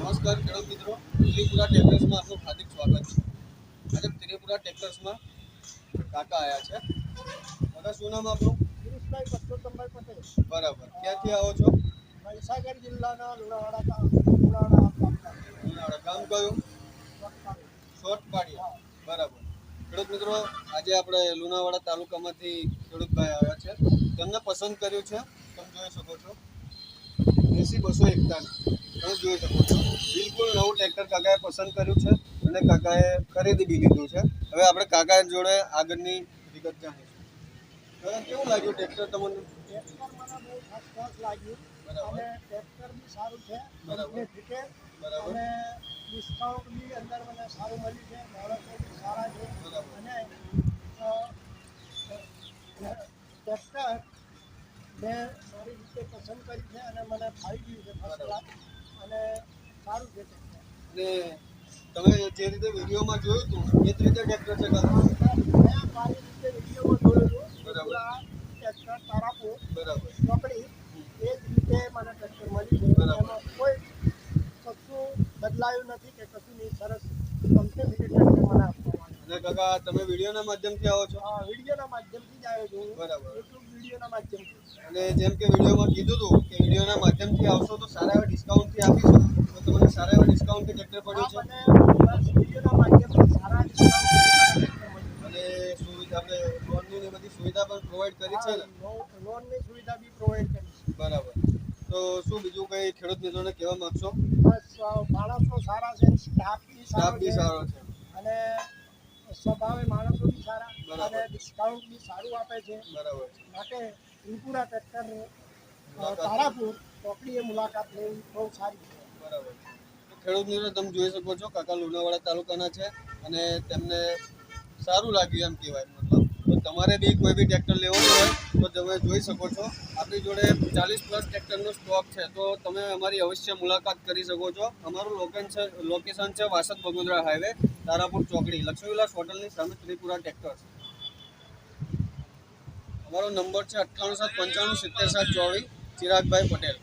નમસ્કાર ખેડૂત મિત્રો, ત્રિપુરા ટેક્ટર્સમાં આપનું હાર્દિક સ્વાગત છે. આજે ત્રિપુરા ટેક્ટર્સમાં કાકા આવ્યા છે. કાકા, શું નામ આપણું? ગિરીશભાઈ પરસોત્તમભાઈ પટેલ. બરાબર. ક્યાંથી આવો છો? મહીસાગર જિલ્લાના લુણાવાડા ગામ કયું? સોટપાડિયા. બરાબર. ખેડૂત મિત્રો, આજે આપણે લુણાવાડા તાલુકામાંથી ખેડૂતભાઈ આવ્યા છે. તેમને પસંદ કર્યું છે, તમે જોઈ શકો છો 80-241. તમે જોઈ શકો છો બિલકુલ નવું ટ્રેક્ટર કાકાએ પસંદ કર્યું છે અને કાકાએ ખરીદી બી લીધું છે. હવે આપણે કાકા જોડે આગળની વિગત જાણીશું. કાકા, કેવું લાગ્યું ટ્રેક્ટર તમને? ટ્રેક્ટર મને બહુ ફર્સ્ટ ક્લાસ લાગ્યું અને ટ્રેક્ટર બી સારું છે. બરાબર. બરાબર. અને ડિસ્કાઉન્ટ બી અંદર મને સારું મળ્યું છે. માણસો બી સારા છે. બરાબર. અને ટ્રેક્ટર મેં સારી રીતે પસંદ કરી છે અને મને ફાવી ગયું છે ફર્સ્ટ ક્લાસ અને સારું છે ટ્રેક્ટર. અને તમે જે રીતે વિડીયોમાં જોયું હતું એ જ રીતે ટ્રેક્ટર છે કાકા? મેં સારી રીતે વિડીયોમાં જોયું હતું. બરાબર. ટ્રેક્ટર તારાપુર બરાબર. ચોકડી એ જ રીતે મને ટ્રેક્ટર મળ્યું છે. બરાબર. એમાં કોઈ કશું બદલાયું નથી કે કશું નહીં. સરસ કંપની ટ્રેક્ટર મને આપવામાં આવ્યું. અને કાકા, તમે વિડીયોના માધ્યમથી આવો છો? વિડીયોના માધ્યમથી જ આવ્યો છું. બરાબર. એટલું વિડીયોના માધ્યમથી. અને જેમ કે વિડીયોમાં કીધું હતું કે વિડીયોના માધ્યમથી આવશો તો સારા એવા ડિસ્કાઉન્ટથી આપીશું. તો તમને સારા એવા ડિસ્કાઉન્ટથી ટ્રેક્ટર પડ્યું છે આપણને બસ વિડીયોના માધ્યમથી સારા ડિસ્કાઉન્ટ અને સુવિધા આપણે લોનની ને બધી સુવિધા પણ પ્રોવાઈડ કરી છે ને? લોનની સુવિધા બી પ્રોવાઈડ કરી છે. બરાબર. તો શું બીજું કંઈ ખેડૂત મિત્રોને કહેવા માંગશો? બસ માણસો સારા છે, સ્ટાફ બી સારો છે અને સ્વભાવે માણસો બી સારા બરાબર. અને ડિસ્કાઉન્ટ બી સારું આપે છે. બરાબર છે. માટે ત્રિપુરા ટ્રેક્ટર તારાપુર ચોકડીએ મુલાકાત લેવી બહુ સારી છે. બરાબર. તો ખેડૂત મિત્રો, તમે જોઈ શકો છો કાકા લુણાવાડા તાલુકાના છે અને તેમને સારું લાગ્યું એમ કહેવાય. મતલબ તો તમારે બી કોઈ બી ટ્રેક્ટર લેવાનું હોય તો તમે જોઈ શકો છો આપણી જોડે 40+ ટ્રેક્ટરનો સ્ટોક છે. તો તમે અમારી અવશ્ય મુલાકાત કરી શકો છો. અમારું લોકેશન છે વાસદ બગોદરા હાઈવે, તારાપુર ચોકડી, લક્ષ્મીવિલાસ હોટલની સામે ત્રિપુરા ટ્રેક્ટર્સ. અમારો નંબર છે 98755724. ચિરાગભાઈ પટેલ.